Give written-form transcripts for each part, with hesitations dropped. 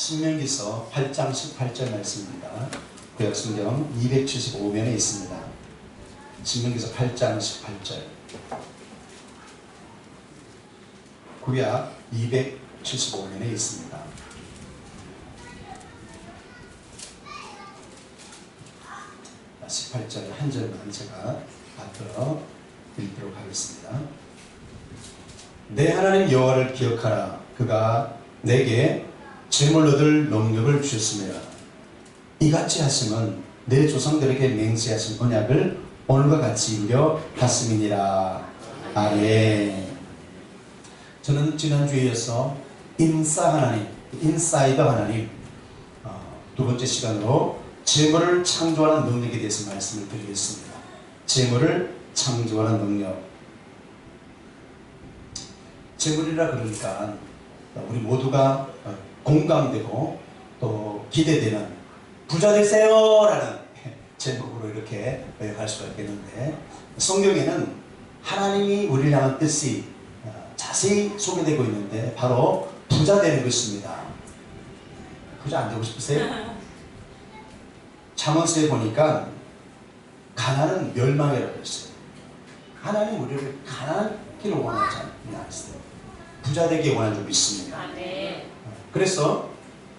신명기서 8장 18절 말씀입니다. 구약성경 275면에 있습니다. 신명기서 8장 18절. 구약 275면에 있습니다. 자, 18절 한 절만 제가 앞으로 읽도록 하겠습니다. 내 하나님 여호와를 기억하라. 그가 내게 재물 얻을 능력을 주셨으며 이같이 하심은 내 조상들에게 맹세하신 언약을 오늘과 같이 이루려 하심이니라. 아멘. 저는 지난주에 이어서 인싸 하나님, 인사이더 하나님 두 번째 시간으로 재물을 창조하는 능력에 대해서 말씀을 드리겠습니다. 재물을 창조하는 능력. 재물이라 그러니까 우리 모두가 공감되고 또 기대되는 부자 되세요 라는 제목으로 이렇게 갈 수가 있겠는데, 성경에는 하나님이 우리를 향한 뜻이 자세히 소개되고 있는데 바로 부자 되는 것입니다. 부자 안 되고 싶으세요? 잠언서에 보니까 가난은 멸망이라고 했어요. 하나님 우리를 가난하기를 원하지 않으세요. 부자 되기 원하는 줄 믿습니다. 그래서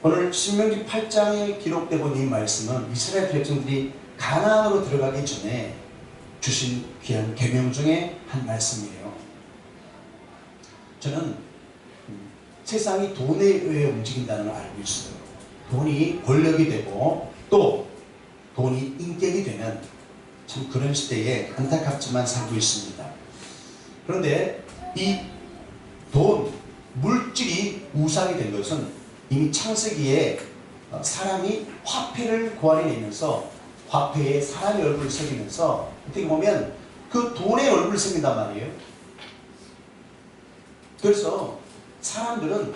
오늘 신명기 8장에 기록되고 있는 이 말씀은 이스라엘 백성들이 가나안으로 들어가기 전에 주신 귀한 계명 중에 한 말씀이에요. 저는 세상이 돈에 의해 움직인다는 걸 알고 있어요. 돈이 권력이 되고 또 돈이 인격이 되는 참 그런 시대에 안타깝지만 살고 있습니다. 그런데 이 돈, 물질이 우상이 된 것은 이미 창세기에 사람이 화폐를 고안해내면서 화폐에 사람의 얼굴을 새기면서 어떻게 보면 그 돈의 얼굴을 새긴단 말이에요. 그래서 사람들은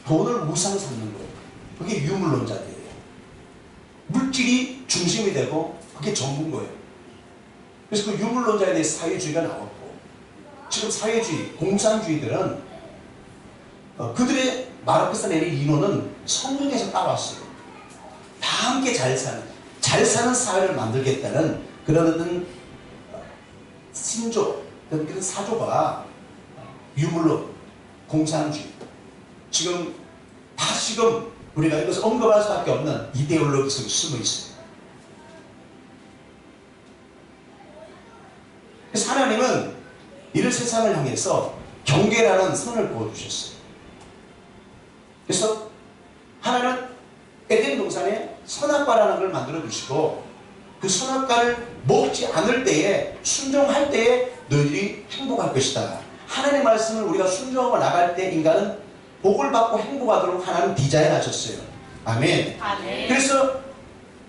돈을 우상 삼는 거예요. 그게 유물론자들이에요. 물질이 중심이 되고 그게 전부인 거예요. 그래서 그 유물론자에 대해 사회주의가 나왔고, 지금 사회주의, 공산주의들은 그들의 마르크스 레닌 인호는 성경에서 따라왔어요. 다 함께 잘 사는 사회를 만들겠다는 그런 신조, 그런 사조가 유물론, 공산주의, 지금 다시금 우리가 이것을 언급할 수밖에 없는 이데올로기 속에 숨어 있어요. 그래서 하나님은 이를 세상을 향해서 경계라는 선을 그어주셨어요. 그래서 하나는 에덴 동산에 선악과라는 걸 만들어 주시고, 그 선악과를 먹지 않을 때에, 순종할 때에 너희들이 행복할 것이다. 하나님의 말씀을 우리가 순종하고 나갈 때 인간은 복을 받고 행복하도록 하나님 디자인하셨어요. 아멘. 아멘. 그래서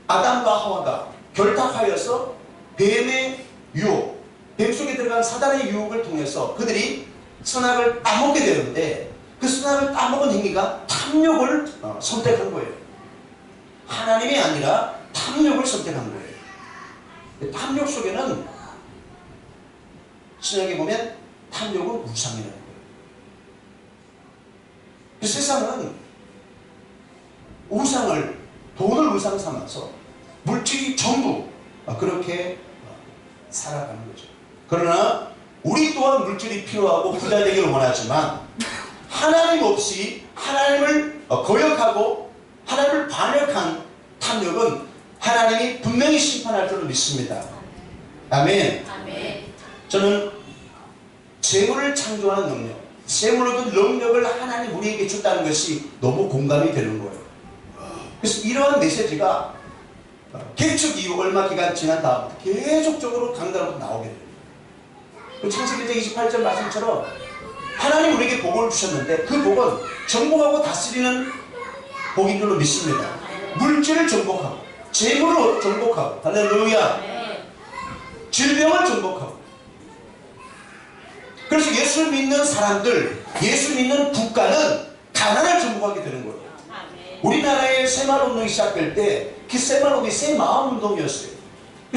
아담과 하와가 결탁하여서 뱀의 유혹, 뱀 속에 들어간 사단의 유혹을 통해서 그들이 선악을 따먹게 되는데, 그 선악을 따먹은 행위가 탐욕을 선택한 거예요. 하나님이 아니라 탐욕을 선택한 거예요. 탐욕 속에는 신약에 보면 탐욕은 우상이라는 거예요. 그 세상은 우상을, 돈을 우상 삼아서 물질이 전부 그렇게 살아가는 거죠. 그러나 우리 또한 물질이 필요하고 부자 되기를 원하지만 하나님 없이 하나님을 거역하고 하나님을 반역한 탐욕은 하나님이 분명히 심판할 줄로 믿습니다. 아멘. 아멘. 저는 재물을 창조하는 능력, 재물로 든 능력을 하나님 우리에게 줬다는 것이 너무 공감이 되는 거예요. 그래서 이러한 메시지가 개축 이후 얼마 기간 지난 다음부터 계속적으로 강단으로 나오게 돼요. 창세기 28절 말씀처럼 하나님 우리에게 복을 주셨는데 그 복은 정복하고 다스리는 복인 줄로 믿습니다. 물질을 정복하고, 재물을 정복하고, 할렐루야, 질병을 정복하고. 그래서 예수를 믿는 사람들, 예수 믿는 국가는 가난을 정복하게 되는 거예요. 우리나라의 새마을운동이 시작될 때 그 새마을운동이 새마을운동이었어요.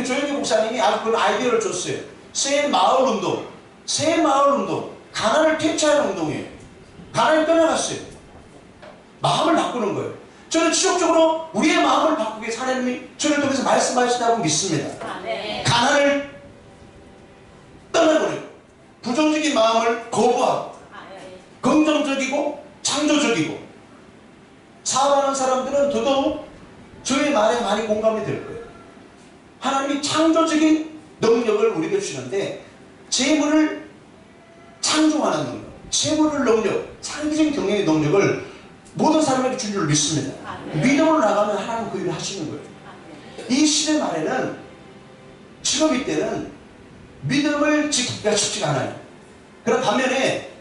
조영기 목사님이 아주 그런 아이디어를 줬어요. 새마을운동, 새마을운동, 가난을 퇴치하는 운동이에요. 가난이 떠나갔어요. 마음을 바꾸는 거예요. 저는 지속적으로 우리의 마음을 바꾸기 위해서 하나님이 저를 통해서 말씀하시다고 믿습니다. 가난을 떠나버리고 부정적인 마음을 거부하고 긍정적이고 창조적이고 사업하는 사람들은 더더욱 저의 말에 많이 공감이 될 거예요. 하나님이 창조적인 능력을 우리에게 주시는데 재물을 창조하는 능력, 재물을 능력, 창조적인 경영의 능력을 모든 사람에게 준 줄 믿습니다. 믿음으로 나가면 하나님 그 일을 하시는 거예요. 이 시대 말에는 지금 이때는 믿음을 지키기가 쉽지가 않아요. 그런 반면에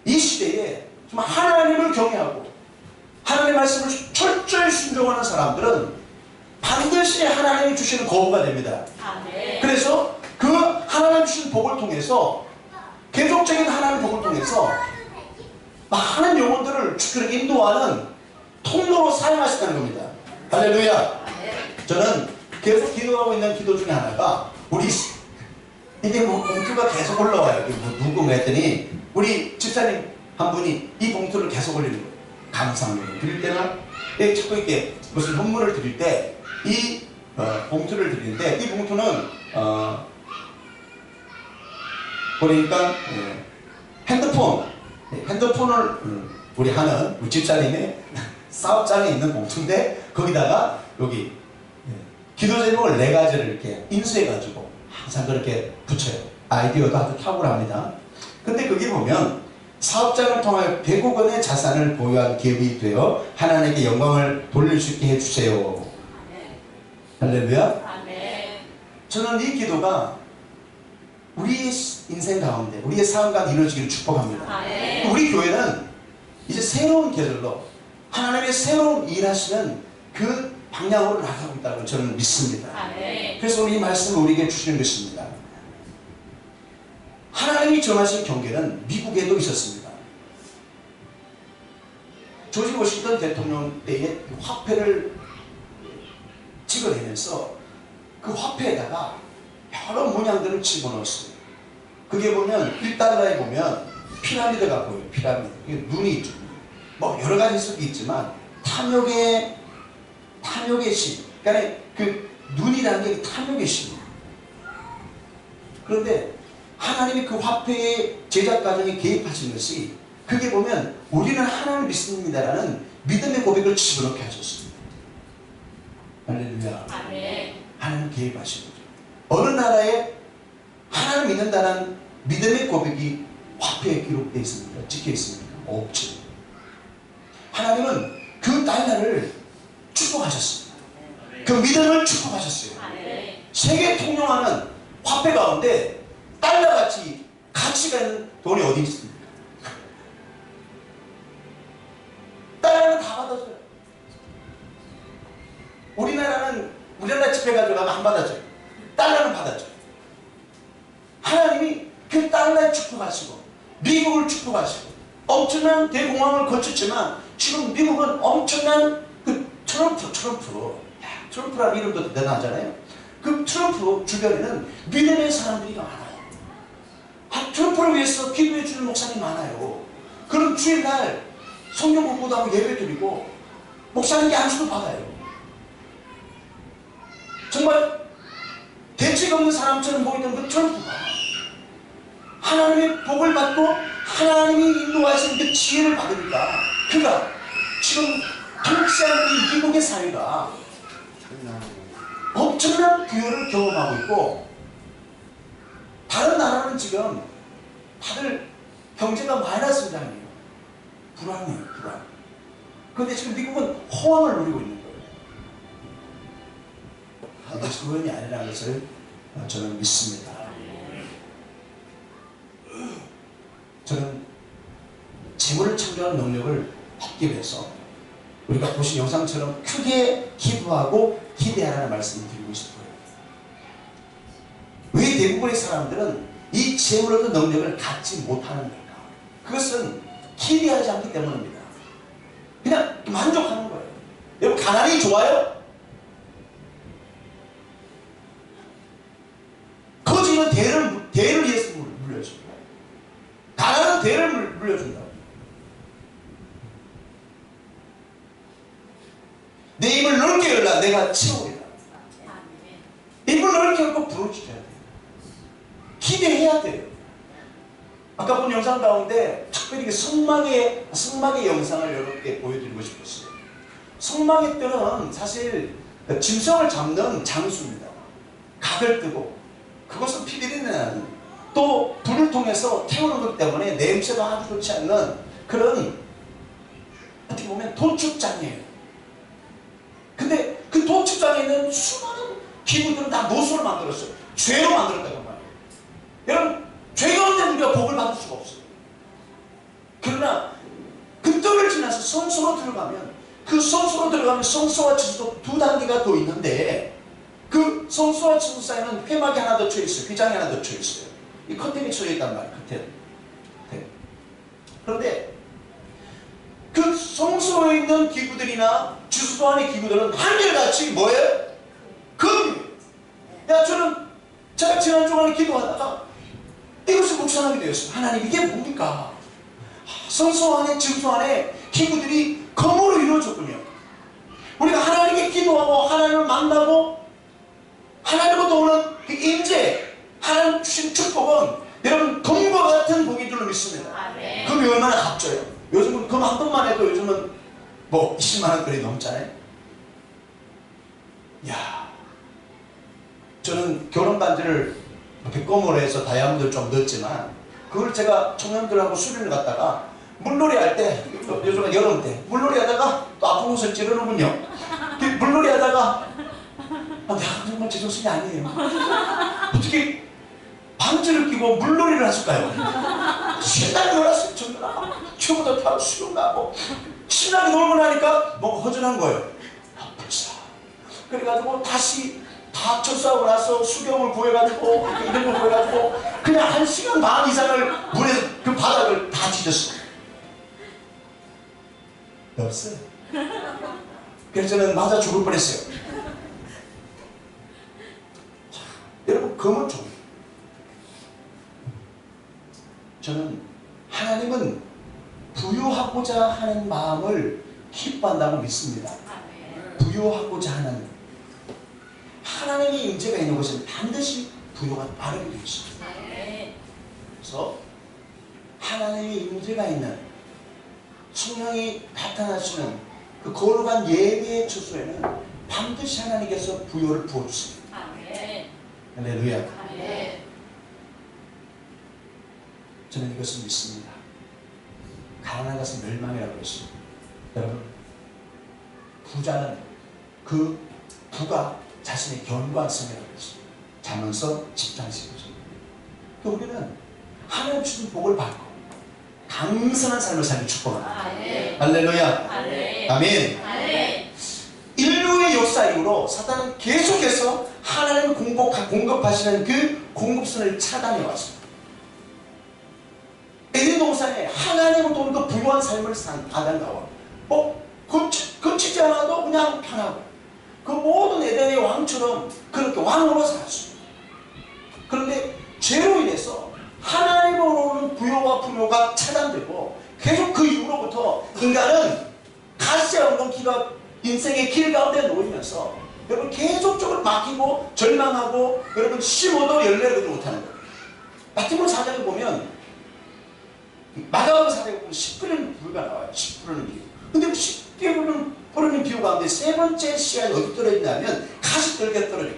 이 시대에 정말 하나님을 경외하고 하나님의 말씀을 철저히 순종하는 사람들은 반드시 하나님이 주시는 거부가 됩니다. 그래서 그 하나님 주신 복을 통해서 계속적인 하나님의 복을 통해서 많은 영혼들을 주님께 인도하는 통로로 사용하셨다는 겁니다. 할렐루야. 저는 계속 기도하고 있는 기도 중에 하나가 이게 봉투가 계속 올라와요. 누군가 했더니 우리 집사님 한 분이 이 봉투를 계속 올리는 거예요. 감사합니다. 드릴 때나 자꾸 이렇게 무슨 선물을 드릴 때 이 봉투를 드리는데 이 봉투는 보니까 핸드폰을 우리 하는 우리 집사님의 사업장에 있는 봉투인데 거기다가 여기 기도 제목을 4가지를 이렇게 인수해가지고 항상 그렇게 붙여요. 아이디어도 아주 탁월합니다. 근데 거기 보면 사업장을 통하여 100억 원의 자산을 보유한 기업이 되어 하나님께 영광을 돌릴 수 있게 해주세요. 할렐루야. 저는 이 기도가 우리의 인생 가운데 우리의 삶 가운데 이루어지기를 축복합니다. 우리 교회는 이제 새로운 계절로 하나님의 새로운 일하시는 그 방향으로 나가고 있다고 저는 믿습니다. 그래서 오늘 이 말씀을 우리에게 주시는 것입니다. 하나님이 정하신 경계는 미국에도 있었습니다. 조지 워싱턴 대통령 때에 화폐를 찍어내면서 그 화폐에다가 여러 문양들을 집어넣었어요. 그게 보면 1달러에 보면 피라미드가 보여요. 피라미드. 이게 눈이 있죠. 뭐 여러 가지 해석이 있지만 탐욕의 신. 그러니까 그 눈이라는 게 탐욕의 신이에요. 그런데 하나님이 그 화폐의 제작 과정에 개입하신 것이 그게 보면 우리는 하나님을 믿습니다라는 믿음의 고백을 집어넣게 하셨습니다. 할렐루야. 하나님 개입하신 거죠. 어느 나라에 하나님을 믿는다는 믿음의 고백이 화폐에 기록되어 있습니까? 찍혀 있습니까? 없죠. 하나님은 그 달러를 축복하셨습니다. 그 믿음을 축복하셨어요. 세계 통용하는 화폐 가운데 달러같이 가치가 있는 돈이 어디 있습니까? 달러는 다 받아줘요. 우리나라 집회 가져가면 안 받아줘요. 달러는 받아줘요. 하나님이 그 달러에 축복하시고 미국을 축복하시고 엄청난 대공황을 거쳤지만 지금 미국은 엄청난 그 트럼프라는 이름도 대단하잖아요. 그 트럼프 주변에는 믿음의 사람들이 많아요. 트럼프를 위해서 기도해 주는 목사님이 많아요. 그럼 주일날 성경 공부도 하고 예배 드리고 목사님께 안수도 받아요. 정말 대책 없는 사람처럼 보이던 그 트럼프가 하나님의 복을 받고 하나님이 인도하신 그 지혜를 받으니까 그가 지금 통치하는 이 미국의 사회가 엄청난 부여를 경험하고 있고 다른 나라는 지금 다들 경제가 마이너스 성장이에요. 불안해요. 불안. 그런데 지금 미국은 호황을 누리고 있는 거예요. 이것이 우연이 아니라는 것을 저는 믿습니다. 저는 재물을 창조하는 능력을 받기 위해서 우리가 보신 영상처럼 크게 기도하고 기대하라는 말씀을 드리고 싶어요. 왜 대부분의 사람들은 이 재물 얻는 능력을 갖지 못하는 걸까? 그것은 기대하지 않기 때문입니다. 그냥 만족하는 거예요. 여러분 가난이 좋아요? 거지는 대를 위해서 물려줍니다. 가난은 대를 물려준다. 그가 내가 채우리라. 입을 넓게 열고 부르짖어야 돼요. 기대해야 돼요. 아까 본 영상 가운데 특별히 성막의 영상을 여러분께 보여드리고 싶었어요. 성막의 뜰은 사실 짐승을 잡는 장수입니다. 각을 뜨고 그것은 피들이 나는, 또 불을 통해서 태우는 것 때문에 냄새도 아주 좋지 않는 그런, 어떻게 보면 도축장이에요. 근데 그 도축장에 있는 수많은 기구들은 다 노수를 만들었어요. 죄로 만들었다고 말이에요. 여러분, 죄가 없는데 우리가 복을 받을 수가 없어요. 그러나 그 뜰을 지나서 성소로 들어가면, 그 성소로 들어가면 성소와 지수도 두 단계가 더 있는데, 그 성소와 지수 사이에는 회막이 하나 더 쳐있어요. 휘장이 하나 더 쳐있어요. 이 커튼이 쳐있단 말이에요. 커튼. 네. 그런데 그 성소에 있는 기구들이나 지수도 안의 기구들은 한결같이 뭐예요? 금이에요. 제가 지난 주간에 기도하다가 이것을 묵상하게 되었어요. 하나님, 이게 뭡니까? 성소 안에, 지수 안에 기구들이 금으로 이루어졌군요. 우리가 하나님께 기도하고 하나님을 만나고 하나님으로부터 오는 그 임재, 하나님 주신 축복은 여러분 금과 같은 복인 줄로 믿습니다. 금이 얼마나 값져요. 요즘은 금 한 돈만 해도 요즘은 뭐 20만원거리 넘잖아요. 야, 저는 결혼 반지를 이렇게 검으로 해서 다이아몬드를 좀 넣었지만, 그걸 제가 청년들하고 수련을 갔다가 물놀이 할 때, 요즘은 여름 때 물놀이 하다가 또 아픈 곳을 찌르는군요. 물놀이 하다가 내가 정말 제 정신이 아니에요. 어떻게 반지를 끼고 물놀이를 하실까요? 신나게 놀았어요. 정말 최고도 타고 수영 가고 신나게 놀고 나니까 뭔가 허전한 거예요. 불사. 그래가지고 다시 다 철수하고 나서 수경을 구해가지고 이런 걸 구해가지고 그냥 1시간 반 이상을 물에서 그 바닥을 다 뒤졌어요. 없어요. 그래서 저는 맞아 죽을 뻔했어요. 자, 여러분, 금은 좀, 저는 하나님은 부유하고자 하는 마음을 기뻐한다고 믿습니다. 부유하고자 하는, 하나님의 임재가 있는 곳은 반드시 부유가 따르게 되어 있습니다. 그래서 하나님의 임재가 있는, 성령이 나타나시는 그 거룩한 예배의 처소에는 반드시 하나님께서 부요를 부어주십니다. 할렐루야. 저는 이것을 믿습니다. 가난한 것은 멸망이라고 그랬습니다. 여러분, 부자는 그 부가 자신의 견고한성이라고 그랬습니다. 잠언서 10장 15절. 우리는 하나님 주신 복을 받고 강선한 삶을 살기 축복합니다. 할렐루야. 아멘. 인류의 역사 이후로 사단은 계속해서 하나님 공급하시는 그 공급선을 차단해 왔습니다. 에덴 동산에 하나님으로부터 오는 그 부유한 삶을 산 아담과 하와, 거치지 않아도 그냥 편하고 그 모든 에덴의 왕처럼 그렇게 왕으로 살았습니다. 그런데 죄로 인해서 하나님으로 오는 부요와 풍요가 차단되고, 계속 그 이후로부터 인간은 가시와 엉겅퀴가 인생의 길 가운데 놓이면서 여러분 계속적으로 막히고 절망하고, 여러분 심어도 열매를 거두지 못하는 거예요. 마태복음 4장에 보면, 마가복음 4장에 보면 10%는 부유가 나와요. 10%는 비유. 근데 그 10%는 비유 가운데 세 번째 씨앗이 어디 떨어지냐면 가시떨기에 떨어져요.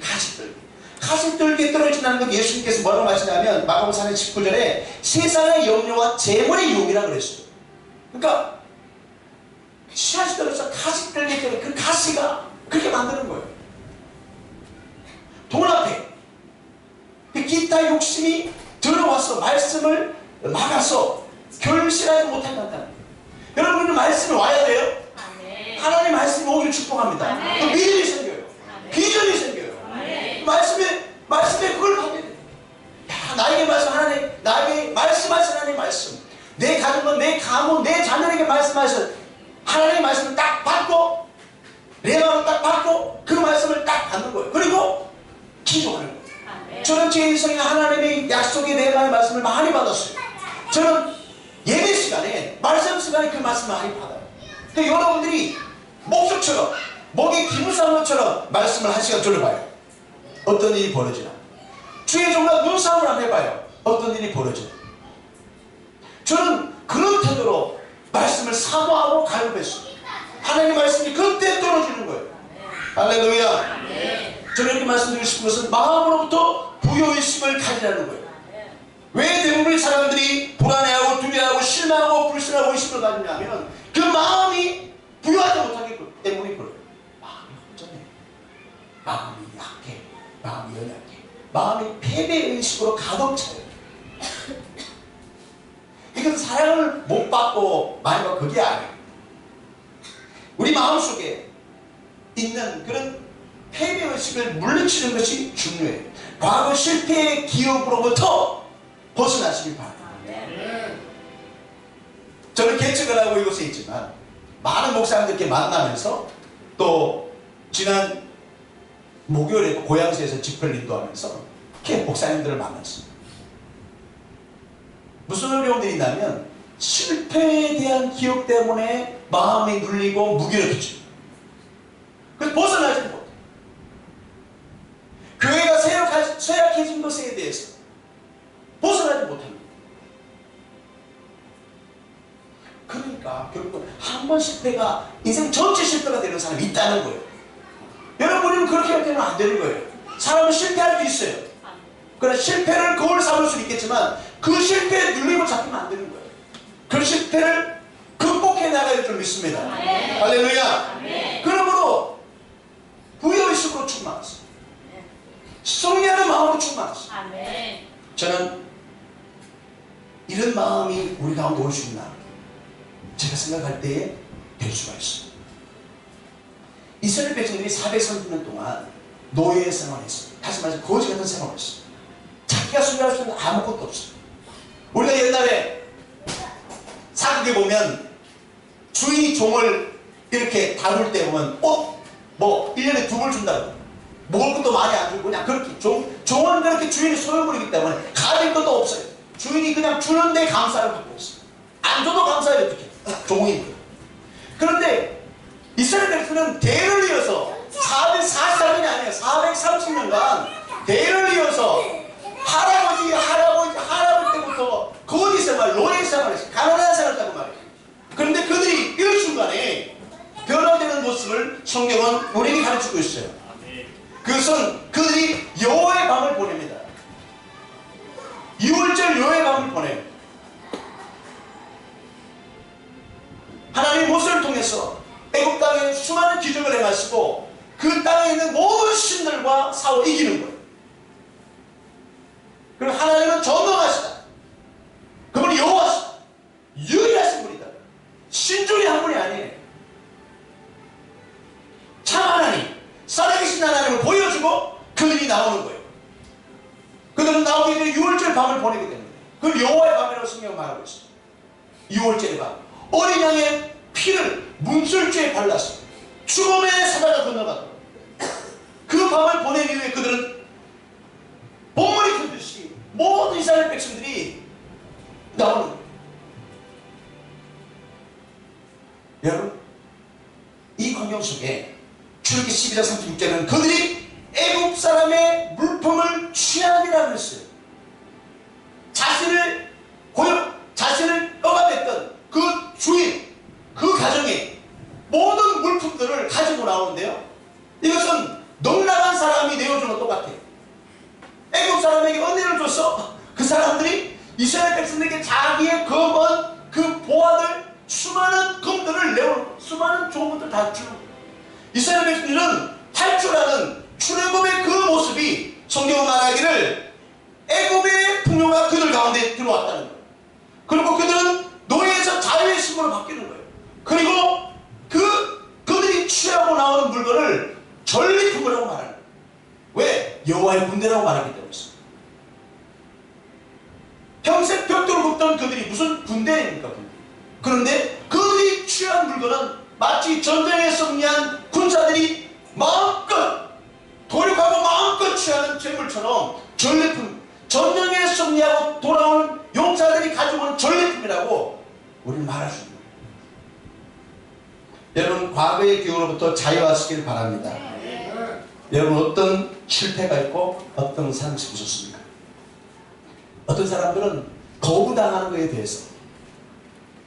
가시떨기에 떨어진다는 건 예수님께서 뭐라고 말씀하시냐면, 마가복음 4장 19절에 세상의 염려와 재물의 유혹이라고 그랬어요. 그러니까 씨앗이 떨어져서 가시떨기에 떨어져, 그 가시가 그렇게 만드는 거예요. 돈 앞에 그 기타 욕심이 들어와서 말씀을 막아서 결실하지 못하게 한다는 거예요. 여러분은 말씀이 와야 돼요. 하나님 말씀이 오기를 축복합니다. 그 믿음이 생겨요. 비전이 생겨요. 말씀에 그걸 받게 돼요. 나에게 말씀, 하나님, 나에게 말씀하신 하나님 말씀, 내 가족은, 내 가문, 내 자녀에게 말씀하신 하나님의 말씀을 딱 받고, 내 마음을 딱 받고, 그 말씀을 딱 받는 거예요. 그리고 기도하는 거예요. 저는 제 인생에 하나님의 약속에 대한 말씀을 많이 받았어요. 저는 예배 시간에, 말씀 시간에 그 말씀을 많이 받아요. 그러니까 여러분들이 목수처럼 목에 기름 싼 것처럼 말씀을 한 시간 들어봐요. 어떤 일이 벌어지나. 주의 종과 눈싸움을 한번 해봐요. 어떤 일이 벌어지나. 저는 그런 태도로 말씀을 사모하고 갈급했어요. 하나님의 말씀이 그때 떨어지는 거예요. 할렐루야. 저는 이렇게 말씀드리고 싶은 것은 마음으로부터 부요의식을 가지라는 거예요. 왜 대부분의 사람들이 불안해하고 두려워하고 실망하고 불신하고 의심을 가지냐면 그 마음이 부요하지 못하기 때문에 그래요. 마음이 혼전해. 마음이 약해. 마음이 연약해. 마음이 패배의식으로 가득 차요. 이건 사랑을 못 받고 많이 받고 그게 아니에요. 우리 마음속에 있는 그런 패배의식을 물리치는 것이 중요해요. 과거 실패의 기억으로부터 벗어나시길 바랍니다. 저는 개척을 하고 이곳에 있지만 많은 목사님들께 만나면서 또 지난 목요일에도 고양시에서 집회를 인도하면서 이렇게 목사님들을 만났어요. 무슨 어려움들이 있냐면 실패에 대한 기억 때문에 마음이 눌리고 무기력해져요. 그래서 벗어나지 못해요. 교회가 쇠약해진 것에 대해서 벗어나지 못합니다. 그러니까 결국 한 번 실패가 인생 전체 실패가 되는 사람이 있다는 거예요. 여러분은 그렇게 되면 안 되는 거예요. 사람은 실패할 수 있어요. 그러나 실패를 거울 삼을 수 있겠지만 그 실패에 눌림을 잡히면 안 되는 거예요. 그 실패를 극복해 나가야 될 줄 믿습니다. 할렐루야. 그러므로 부여의식으로 충만하세요. 승리하는 마음으로 충만하세요. 저는 이런 마음이 우리 가운데 올 수 있나 제가 생각할 때에 될 수가 있어요. 이스라엘 백성들이 430년 동안 노예의 생활을 했어요. 다시 말해서 거지 같은 생활을 했어요. 자기가 소유할 수 있는 아무것도 없어요. 우리가 옛날에 사극에 보면 주인이 종을 이렇게 다룰 때 보면 뭐 1년에 2벌 준다고 먹을 것도 많이 안 주고 그냥 그렇게 종은 그렇게 주인이 소유물이기 때문에 가질 것도 없어요. 주인이 그냥 주는데 감사를 받고 있어요. 안 줘도 감사해요. 어떻게 종이니까. 그런데 이스라엘 백성은 대를 이어서 440년이 아니에요. 430년간 대를 이어서 할아버지 때부터 거지 생활, 노예 생활을 했어요. 가난한 생활을 했다고 말이에요. 그런데 그들이 일순간에 변화되는 모습을 성경은 우리에게 가르치고 있어요. 그것은 그들이 여호와의 밤을 보냅니다. 6월절 여호와의 밤을 보내요. 하나님 모세를 통해서 애굽 땅에 수많은 기적을 행하시고 그 땅에 있는 모든 신들과 싸워 이기는 거예요. 그리고 하나님은 전능하시다. 그분이 여호와시다. 유일하신 분이다. 신중이 한 분이 아니에요. 참 하나님, 살아계신 하나님을 보여주고 그들이 나오는 거예요. 그들은 나오기 전에 6월절 밤을 보내게 됩니다. 그걸 여호와의 밤이라고 성경은 말하고 있어요. 6월절의 밤. 어린 양의 피를 문설주에 발랐어요. 죽음의 사자가 건너가고 그 밤을 보낸 이후에 그들은 본물이 켜듯이 모든 이스라엘 백성들이 나오는 거예요. 여러분, 이 광경 속에 출애굽기 12장 36절은 그들이 애굽 사람의 물품을 취하니라 그랬어요. 자신을 억압했던 그 주인, 그 가정의 모든 물품들을 가지고 나오는데요. 이것은 넉나간 사람이 내어준 것 똑같아요. 애굽 사람에게 은혜를 줘서 그 사람들이 이스라엘 백성에게 자기의 검은 그 보화들 수많은 금들을 내어 수많은 좋은 것들 다 주는 거예요. 이스라엘 백성들은 탈출하는 출애굽의 그 모습이 성경 말하기를 애굽의 풍요가 그들 가운데 들어왔다는 거예요. 그리고 그들은 노예에서 자유의 신분으로 바뀌는 거예요. 그리고 그들이 취하고 나오는 물건을 전리품이라고 말하는 거예요. 왜? 여호와의 군대라고 말하기 때문에 있습니다. 평생 벽돌을 굽던 그들이 무슨 군대입니까? 그런데 그들이 취한 물건은 마치 전쟁에 승리한 군사들이 마음껏 도륙하고 마음껏 취하는 재물처럼 전리품, 전쟁에 승리하고 돌아오는 용사들이 가지고 온 전리품이라고 우리는 말할 수 있는 거예요. 여러분 과거의 기호로부터 자유하시길 바랍니다. 여러분 어떤 실패가 있고 어떤 상식이 있었습니까? 어떤 사람들은 거부당하는 것에 대해서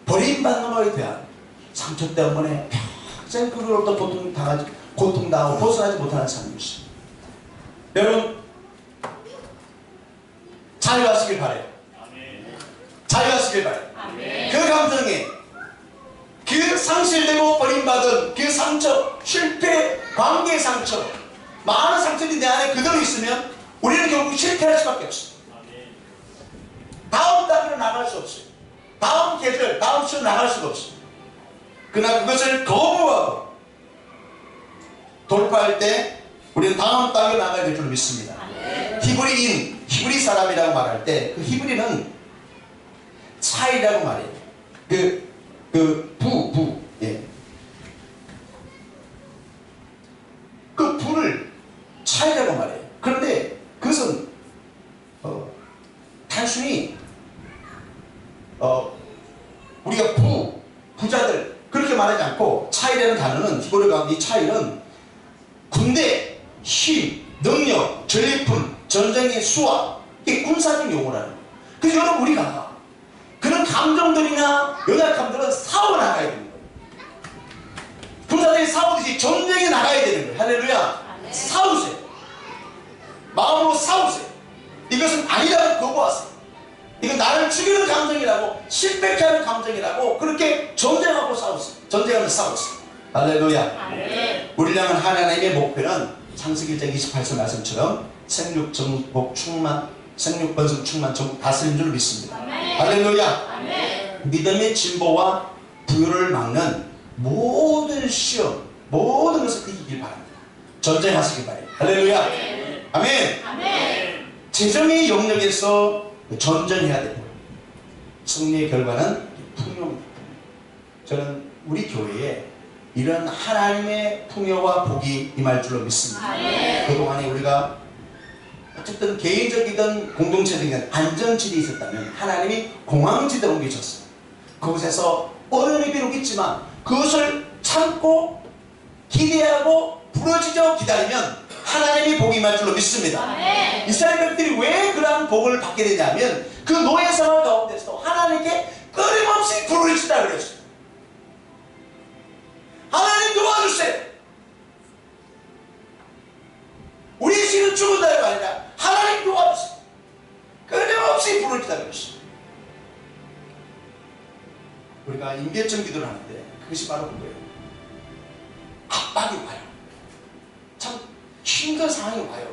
버림받는 것에 대한 상처 때문에 평생 그걸로부터 고통당하고 벗어나지 못하는 삶이 있어요. 여러분 자유하시길 바래요. 자유하시길 바래요. 그 감정에 그 상실되고 버림받은 그 상처, 실패, 관계의 상처, 많은 상처들이 내 안에 그대로 있으면 우리는 결국 실패할 수밖에 없어요. 다음 단계로 나갈 수 없어요. 다음 계절, 다음 시로 나갈 수가 없어요. 그러나 그것을 거부하고 돌파할 때 우리는 다음 단계로 나가야 될 줄 믿습니다. 히브리인, 히브리 사람이라고 말할 때 그 히브리는 차이라고 말해요. 예. 그 부를 차이라고 말해요. 그런데 그것은 단순히 우리가 부자들 그렇게 말하지 않고 차이라는 단어는 히브리가 이 차이는 군대, 힘, 능력, 전리품, 전쟁의 수와 이게 군사적 용어라는 거예요. 그래서 여러분 우리가 그런 감정들이나 연약함들은 싸워 나가야 되는 거예요. 군사들이 싸우듯이 전쟁에 나가야 되는 거예요. 할렐루야. 싸우세요. 마음으로 싸우세요. 이것은 아니라고 거부하세요. 이건 나를 죽이는 감정이라고, 실패케 하는 감정이라고 그렇게 전쟁하고 싸우세요. 전쟁하면 싸우세요. 할렐루야. 우리를 향한 하나님의 목표는 창세기 1장 28절 말씀처럼 생육, 정복, 충만, 생육, 번성, 충만, 정복 다스린 줄 믿습니다. 할렐루야. 믿음의 진보와 부요를 막는 모든 시험, 모든 것을 이기길 바랍니다. 전쟁하시길 바랍니다. 할렐루야. 아멘. 재정의 영역에서 전쟁해야 되고 승리의 결과는 풍요입니다. 저는 우리 교회에 이런 하나님의 풍요와 복이 임할 줄로 믿습니다. 그동안에 우리가 어쨌든 개인적이든 공동체적이든 안전지대에 있었다면 하나님이 공황지대에 옮기셨어요. 그곳에서 어려움이 비록 있지만 그것을 참고 기대하고 부러지죠 기다리면 하나님이 복이 임할 줄로 믿습니다. 이스라엘 백들이 왜 그러한 복을 받게 되냐면 그 노예 생활 가운데서도 하나님께 끊임없이 부르짖다 그랬어요. 하나님 도와주세요. 우리의 신은 죽은다가 아니라 하나님 도와주세요. 끊임없이 부르짖다 그랬어요. 우리가 임계점 기도를 하는데 그것이 바로 그거예요. 압박이 와요. 참 힘든 상황이 와요.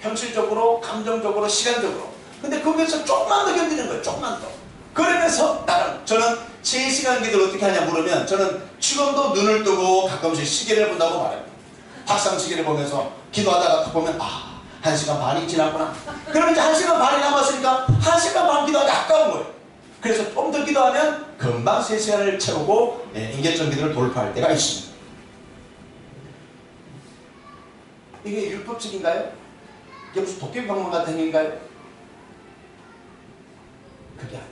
현실적으로, 감정적으로, 시간적으로. 근데 거기서 조금만 더 견디는 거예요. 조금만 더. 그러면서 저는 3시간 기도를 어떻게 하냐 물으면 저는 지금도 눈을 뜨고 가끔씩 시계를 본다고 말합니다. 박상 시계를 보면서 기도하다가 보면 1시간 반이 지났구나. 그러면 이제 1시간 반이 남았으니까 1시간 반 기도하기 아까운 거예요. 그래서 좀 더 기도하면 금방 3시간을 채우고 임계점 기도를 돌파할 때가 있습니다. 이게 율법적인가요? 이게 무슨 도깨비 방문 같은 행위인가요? 그게 아니에요.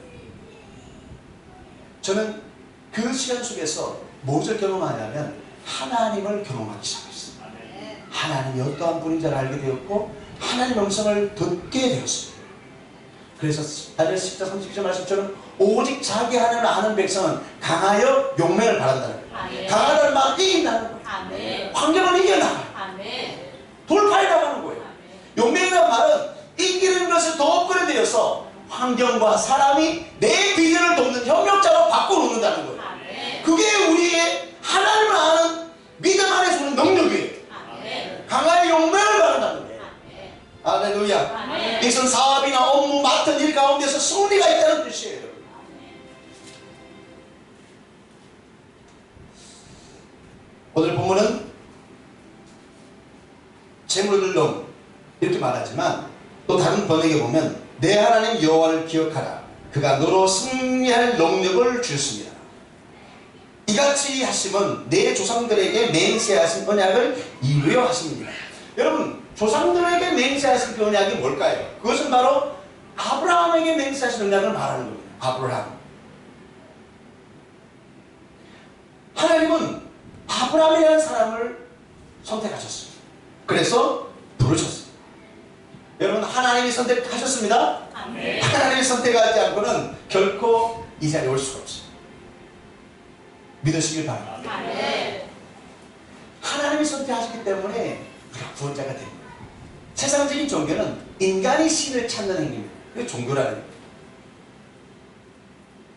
저는 그 시간 속에서 무엇을 경험하냐면 하나님을 경험하기 시작했어요. 하나님이 어떠한 분인지를 알게 되었고 하나님의 음성을 듣게 되었습니다. 그래서 다니엘 10장 30절 말씀처럼 오직 자기 하나님을 아는 백성은 강하여 용맹을 바란다는 거예요. 강하다는 말은 이긴다는 거예요. 환경을 이겨나가요. 돌파해 나가는 거예요. 용맹이라는 말은 이기는 것을 더 업그레이드해서 환경과 사람이 내 비전을 돕는 협력자로 바꿔놓는다는 거예요. 그게 우리의 하나님을 아는 믿음 안에서 오는 능력이에요. 강하여 용맹을 바란다는 거예요. 할렐루야. 이것은 사업이나 업무 맡은 일 가운데서 승리가 있다는 뜻이에요. 오늘 본문은 재물들론 이렇게 말하지만 또 다른 번역에 보면 내 하나님 여호와를 기억하라. 그가 너로 승리할 능력을 주셨습니다. 이같이 하심은 내 조상들에게 맹세하신 언약을 이루려 하십니다. 여러분 조상들에게 맹세하신 그 언약이 뭘까요? 그것은 바로 아브라함에게 맹세하신 언약을 말하는 겁니다. 아브라함. 하나님은 아브라함이라는 사람을 선택하셨어요. 그래서 부르셨어요. 여러분, 하나님이 선택하셨습니다. 아멘. 하나님이 선택하지 않고는 결코 이 자리에 올 수가 없어요. 믿으시길 바랍니다. 아멘. 하나님이 선택하셨기 때문에 우리가 구원자가 됩니다. 세상적인 종교는 인간이 신을 찾는 행위입니다. 그게 종교라는 거예요.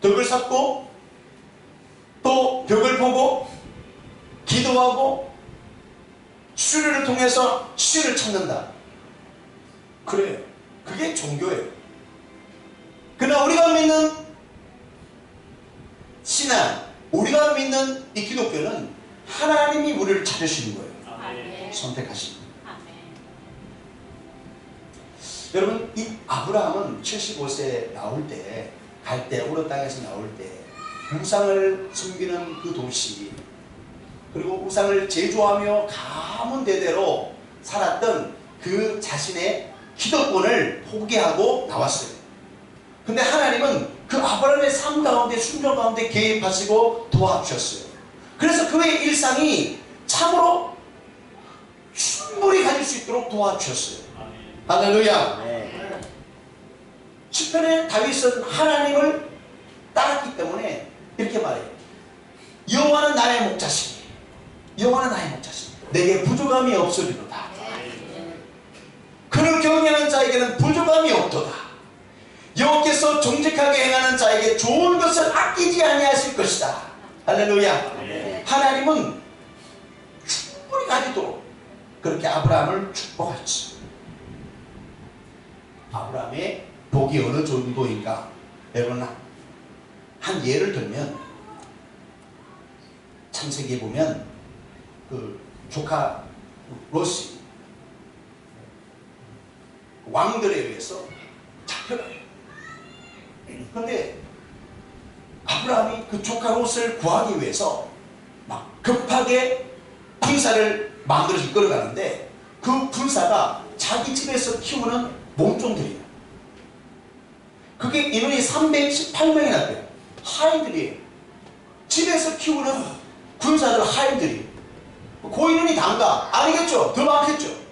덕을 쌓고 또 벽을 보고 기도하고 수련을 통해서 신을 찾는다. 그래요. 그게 종교예요. 그러나 우리가 믿는 신앙, 우리가 믿는 이 기독교는 하나님이 우리를 찾으시는 거예요. 아멘. 선택하시는 거예요. 아멘. 여러분, 이 아브라함은 75세 나올 때, 갈 때, 우르 땅에서 나올 때 우상을 섬기는 그 도시, 그리고 우상을 제조하며 가문대대로 살았던 그 자신의 기득권을 포기하고 나왔어요. 근데 하나님은 그 아브라함의 삶 가운데, 순종 가운데 개입하시고 도와주셨어요. 그래서 그의 일상이 참으로 충분히 가질 수 있도록 도와주셨어요. 할렐루야. 시편의 다윗은 하나님을 따랐기 때문에 이렇게 말해요. 여호와는 나의 목자시니, 여호와는 나의 목자시니 내게 부족함이 없으리로다. 그를 경외하는 자에게는 부족함이 없도다. 여호와께서 정직하게 행하는 자에게 좋은 것을 아끼지 아니하실 것이다. 할렐루야. 하나님은 충분히 가지도록 그렇게 아브라함을 축복하셨어요. 아브라함의 복이 어느 정도인가? 여러분, 한 예를 들면 창세기에 보면 그 조카 롯이 왕들에 의해서 잡혀가요. 그런데 아브라함이 그 조카 롯을 구하기 위해서 막 급하게 군사를 만들어서 이끌어가는데 그 군사가 자기 집에서 키우는 몸종들이에요. 그게 인원이 318명이나 돼요. 하인들이에요. 집에서 키우는 군사들 하인들이. 고인원이 단가? 아니겠죠. 더 많겠죠.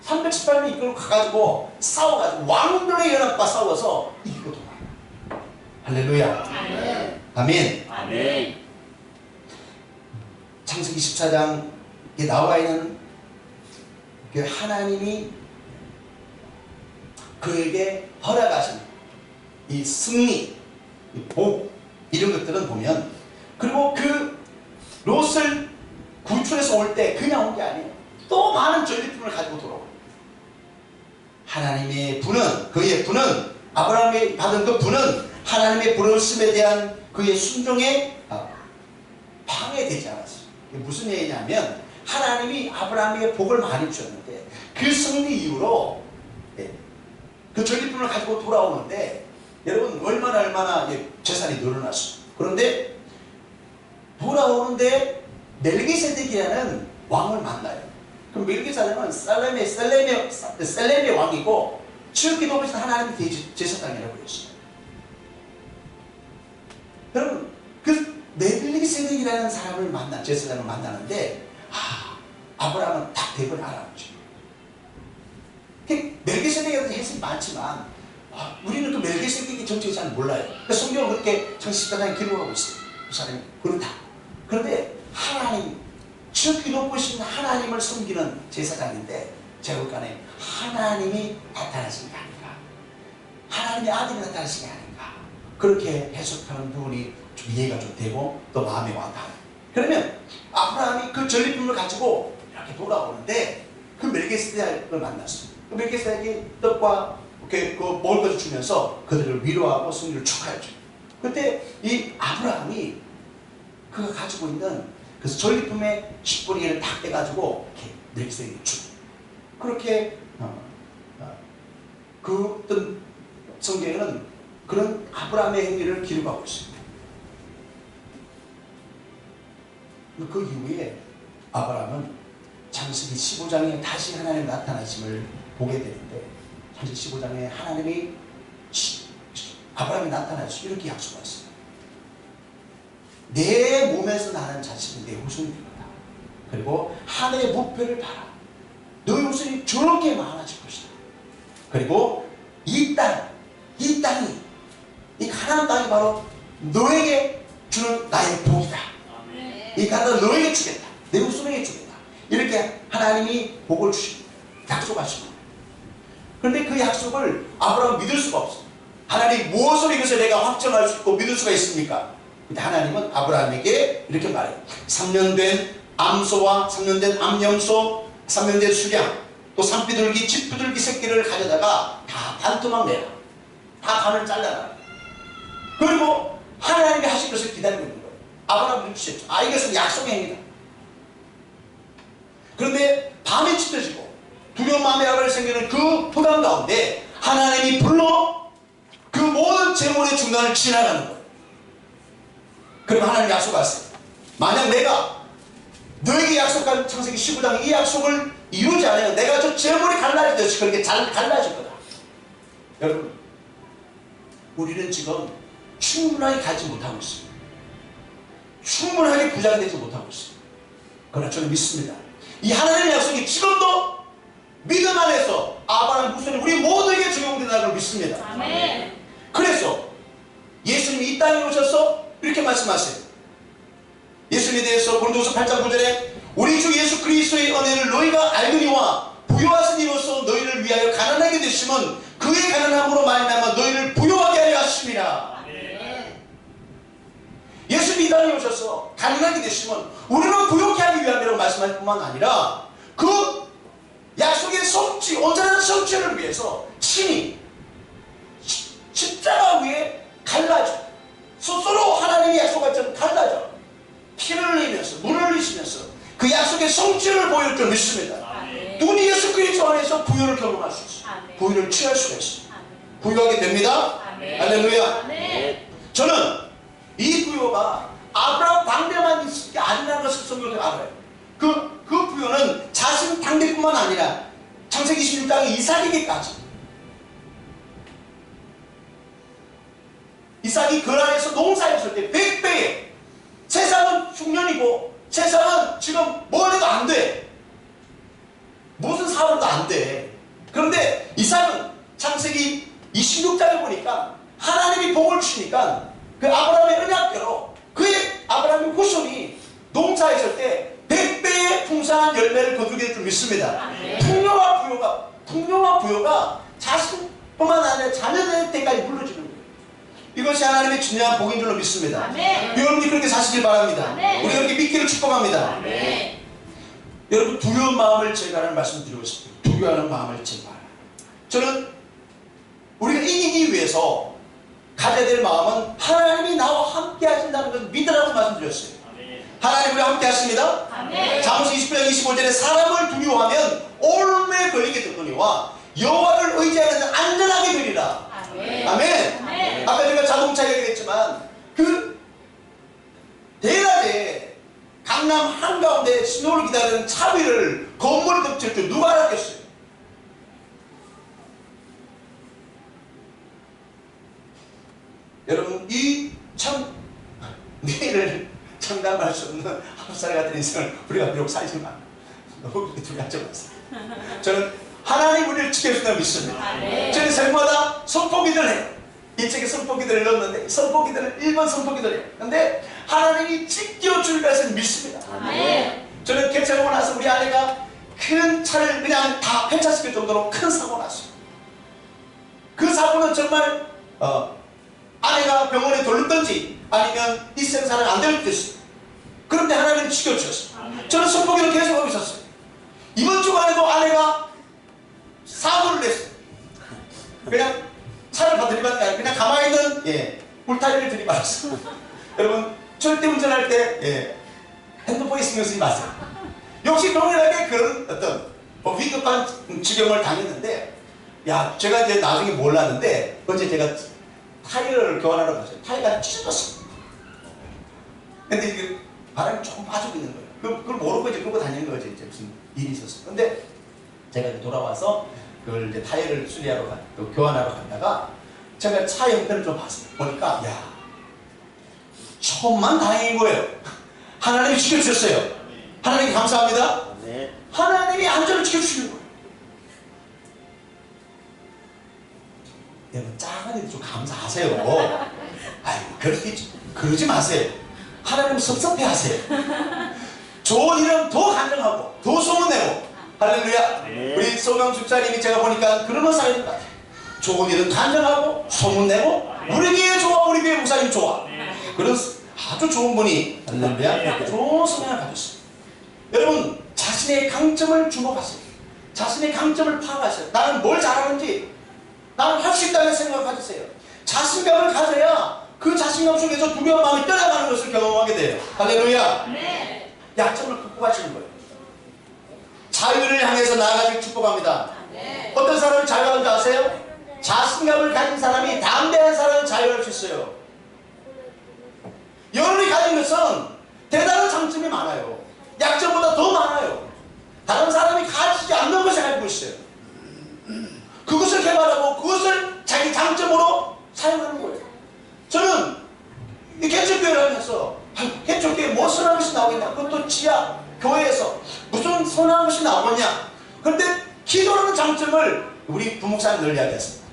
318명 이끌고 가가지고 싸워가지고 왕들의 연합과 싸워서 이기고 돌아가요. 할렐루야. 아멘. 아멘. 아멘. 창세기 14장에 나와 있는 그 하나님이 그에게 허락하신 이 승리, 이 복, 이런 것들은 보면, 그리고 그 롯을 구출해서 올 때 그냥 온 게 아니에요. 또 많은 전리품을 가지고 돌아오고, 하나님의 분은, 그의 분은, 아브라함이 받은 그 분은 하나님의 부르심에 대한 그의 순종에 방해되지 않았어요. 이게 무슨 얘기냐면, 하나님이 아브라함에게 복을 많이 주셨는데 그 승리 이후로 그 전리품을 가지고 돌아오는데, 여러분 얼마나 재산이 늘어났어요. 그런데 돌아오는데 멜기세덱이라는 왕을 만나요. 그 멜기세덱은 셀렘의 왕이고 지극히 높으신 하나님의 제사장이라고 했어요. 여러분, 그 멜기세덱이라는 사람을 제사장을 만나는데, 아브라함은 딱 대본을 알아보죠. 멜기세덱에 대해서 해석이 많지만 우리는 그 멜기세덱의 정체를 잘 몰라요. 그러니까 성경은 그렇게 창세기 14장에 기록하고 있어요. 그 사람이 그렇다. 그런데 하나님, 지극히 높으신 하나님을 섬기는 제사장인데, 제가 볼 간에 하나님이 나타나신 게 아닌가, 하나님의 아들이 나타나신 게 아닌가, 그렇게 해석하는 부분이 좀 이해가 좀 되고 또 마음에 와닿아요. 그러면 아브라함이 그 전리품을 가지고 이렇게 돌아오는데 그 멜기세덱을 만났어요. 그 멜기세덱이 떡과 그 먹을 것을 주면서 그들을 위로하고 승리를 축하했죠. 그때 이 아브라함이 그가 가지고 있는 그 전리품의 10분의 1을 딱 떼가지고 멜기세덱에게 주고, 그렇게 그 어떤 성경에는 그런 아브라함의 행위를 기록하고 있습니다. 그 이후에 아브라함은 창세기 15장에 다시 하나님의 나타나심을 보게 되는데, 창세기 15장에 하나님이 아브라함이 나타나서 이렇게 약속하셨어요. 내 몸에서 나는 자식이 내 후손이 될 거다. 그리고 하늘의 목표를 봐라. 너희 후손이 저렇게 많아질 것이다. 그리고 이 땅이 이 가나안 땅이 바로 너에게 주는 나의 복이다. 이 가나안을 너에게 주겠다. 내 후손에게 주겠다. 이렇게 하나님이 복을 주십니다. 약속하십니다. 그런데 그 약속을 아브라함은 믿을 수가 없어. 하나님 무엇으로 이것을 내가 확정할 수 있고 믿을 수가 있습니까? 근데 하나님은 아브라함에게 이렇게 말해요. 3년 된 암소와 3년 된 암염소, 3년 된 수량, 또 산비둘기, 집비둘기 새끼를 가져다가 다 반토막 내라. 다 반을 잘라라. 그리고 하나님이 하실 것을 기다리고 있는 거예요. 아브라함은 믿으셨죠. 이것은 약속의 행위다. 그런데 밤이 짙어지고 두려운 마음에 아브라함이 생기는 그 부담 가운데 하나님이 불러 그 모든 재물의 중간을 지나가는 거예요. 그럼 하나님 약속하세요. 만약 내가 너에게 약속한 창세기 15장 이 약속을 이루지 않으면 내가 저 재물이 갈라지듯이 그렇게 잘 갈라질 거다. 여러분, 우리는 지금 충분하게 가지 못하고 있습니다. 충분하게 부자되지 못하고 있습니다. 그러나 저는 믿습니다. 이 하나님의 약속이 지금도 믿음 안에서 아브라함 후손이 우리 모두에게 적용된다는 걸 믿습니다. 아멘. 그래서 예수님이 이 땅에 오셔서 이렇게 말씀하세요. 예수님에 대해서 고린도후서 8장 9절에 우리 주 예수 그리스도의 은혜를 너희가 알거니와 부요하신 이로써 너희를 위하여 가난하게 되심은 그의 가난함으로 말미암아 너희를 부요하게 하려 하심이라. 예수님이 이 땅에 오셔서 가난하게 되심은 우리를 부요케 하기 위함이라고 말씀할 뿐만 아니라 그 약속의 성취, 온전한 성취를 위해서 친히 십자가 위에 갈라져 스스로 하나님의 약속과 좀 갈라져 피를 흘리면서 물을 흘리시면서 그 약속의 성취를 보일 줄 믿습니다. 아멘. 눈이 예수 그리스도 안에서 부유를 경험할 수 있어요. 아멘. 부유를 취할 수가 있어요. 아멘. 부유하게 됩니다. 아멘. 할렐루야. 아멘. 저는 이 부유가 아브라함 당대만 있을 게 아니라는 것을 성경에서 알아요. 그 부유는 자신 당대뿐만 아니라 창세기 26장의 이삭에게까지. 이삭이 거란에서 농사했을 때 100배에 세상은 흉년이고 세상은 지금 뭘 해도 안 돼. 무슨 사업도 안 돼. 그런데 이삭은 창세기 26장에 보니까 하나님이 복을 주시니까 그 아브라함의 은약대로 그의 아브라함의 후손이 농사했을 때 100배의 풍성한 열매를 거두게 될 줄 믿습니다. 풍요와 부요가 자신뿐만 아니라 자녀들 때까지 물러지는 거예요. 이것이 하나님의 중요한 복인 줄로 믿습니다. 아멘. 여러분이 그렇게 사시길 바랍니다. 아멘. 우리 그렇게 믿기를 축복합니다. 아멘. 여러분, 두려운 마음을 제거하는 말씀 드리고 싶습니다. 두려워하는 마음을 제거하라. 저는 우리가 이기기 위해서 가져야 될 마음은 하나님이 나와 함께 하신다는 것을 믿으라고 말씀드렸어요. 하나님 우리와 함께 하십니다. 아멘. 잠언서 29장 25절에 사람을 두려워하면 올무에 걸리게 되거니와 여호와를 의지하는 자는 안전하게 되리라. 아멘. 아멘. 아멘. 아까 제가 자동차 얘기했지만 그 대낮에 강남 한가운데 신호를 기다리는 차 위를 건물이 덮칠 줄 누가 알았겠어요? 여러분, 이 참 내일을 장담할 수 없는 한살 같은 인생을 우리가 비록 살지만 너무 두려워하지 마세요. 저는 하나님 우리를 지켜준다고 믿습니다. 아멘. 저는 생마다 선포기도를 해요. 이 책에 선포기도를 넣었는데 선포기도를 1번 선포기도를 해요. 근데 하나님이 지켜줄 것을 믿습니다. 아멘. 저는 개척하고 나서 우리 아내가 큰 차를 그냥 다 폐차시킬 정도로 큰 사고가 났어요. 그 사고는 정말 아내가 병원에 돌렸든지 아니면 이 생사는 안 될 듯이. 그런데 하나님은 지켜주셨어요. 저는 선포기를 계속 하고 있었어요. 이번 주간에도 아내가 사고를 냈어요. 그냥 차를 다 들이받는 게 아니라 그냥 가만히 있는 울타리를 들이받았어요. 여러분, 절대 운전할 때 핸드폰에 신경 쓰지 마세요. 역시 동일하게 그런 어떤 위급한 지경을 당했는데, 제가 이제 나중에 몰랐는데 어제 제가 타이어를 교환하러 갔어요. 타이어가 찢어졌어요. 근데 이게 바람이 조금 빠지고 있는 거예요. 그걸 모르고 이제 끌고 다니는 거죠. 이제 무슨 일이 있었어요. 근데 제가 이제 돌아와서 그걸 이제 타이어를 수리하러 교환하러 갔다가 제가 차 형태를 좀 봤어요. 보니까, 천만 다행인 거예요. 하나님이 지켜주셨어요. 하나님 감사합니다. 하나님이 안전을 지켜주시는 거예요. 여러분 작은 일도 좀 감사하세요. 아이고 그러지 마세요. 하나님 섭섭해하세요. 좋은 일은 더 간증하고 더 소문내고. 할렐루야. 우리 소명 집사님이 제가 보니까 그런 사람인 것 같아요. 좋은 일은 간증하고 소문내고 우리 교회 좋아, 우리 교회 목사님 좋아. 그런 아주 좋은 분이 할렐루야 좋은 성향을 가졌어요. 여러분 자신의 강점을 주목하세요. 자신의 강점을 파악하세요. 나는 뭘 잘하는지, 나는 할 수 있다는 생각을 가지세요. 자신감을 가져야 그 자신감 속에서 두려운 마음이 떠나가는 것을 경험하게 돼요. 할렐루야. 약점을 극복하시는 거예요. 자유를 향해서 나아가길 축복합니다. 어떤 사람이 자유하는지 아세요? 자신감을 가진 사람이 담대한 사람은 자유할 수 있어요. 여러분이 가진 것은 대단한 장점이 많아요. 약점보다 더 많아요. 다른 사람이 가지지 않는 것을 알고 있어요. 그것을 개발하고 그것을 자기 장점으로 사용하는 거예요. 저는 이 개척교회를 하면서 개척교회에 뭐 선한 것이 나오겠냐, 그것도 지하 교회에서 무슨 선한 것이 나오겠냐. 그런데 기도라는 장점을 우리 부목사님 늘 이야기했습니다.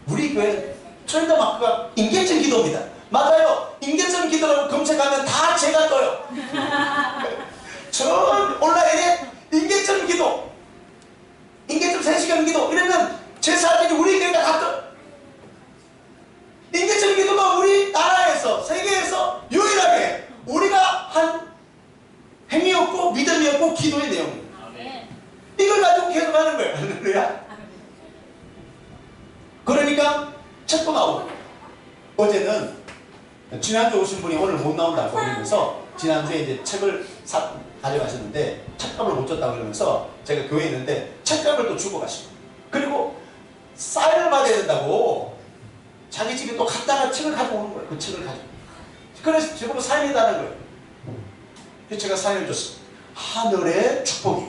우리 교회는 트렌드 마크가 인계점 기도입니다. 맞아요. 인계점 기도라고 검색하면 다 제가 떠요. 저 온라인에 인계점 기도, 인계점 3시간 기도 이러면 제 사진이 우리 교회가 다 떠요. 인계점 기도가 우리 나라에서, 세계에서 유일하게 우리가 한 행위였고 믿음이었고 기도의 내용입니다. 이걸 가지고 계속 하는 거예요. 할렐루야. 그러니까 책도 나오고, 어제는 지난주에 오신 분이 오늘 못 나온다고 그러면서 지난주에 이제 책을 가져가셨는데 책값을 못 줬다고 그러면서 제가 교회에 있는데 책값을 또 주고 가시고, 그리고 사인을 받아야 된다고 자기 집에 또 갔다가 책을 가져오는 거예요. 그 책을 가지고. 그래서 제가 사인해달라는 거예요. 그래서 제가 사인을 줬어요. 하늘의 축복이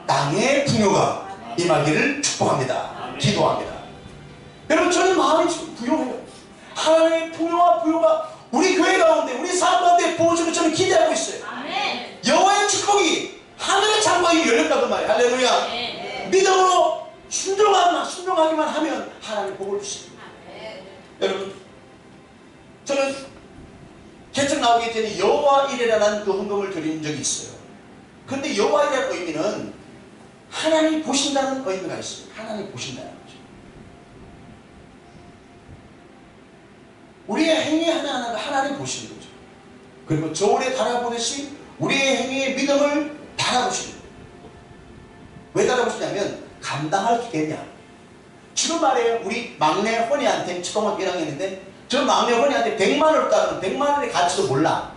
땅의 풍요가 임하기를 축복합니다. 기도합니다. 여러분 저는 마음이 부요해요. 하나님의 풍요와 부요가 우리 교회 가운데, 우리 삶 가운데 부어주고 저는 기대하고 있어요. 아멘. 여호와의 축복이 하늘의 창고가 열렸다고 말이에요. 할렐루야. 아멘. 믿음으로 순종하기만 하면 하나님 복을 주십니다. 여러분 저는 개척 나오기 전에 여호와 이레라는 그 헌금을 드린 적이 있어요. 그런데 여호와 이레라는 의미는 하나님이 보신다는 의미가 있어요. 하나님이 보신다는 거죠. 우리의 행위 하나하나가 하나님 보시는 거죠. 그리고 저울에 달아보듯이 우리의 행위의 믿음을 달아보시는 거예요. 왜 달아보시냐면 감당할 수 있겠냐. 지금 말이에요. 우리 막내 헌이한테 초등학교 1학년인데 저 막내 헌이한테 100만 원을 따르면 100만 원의 가치도 몰라.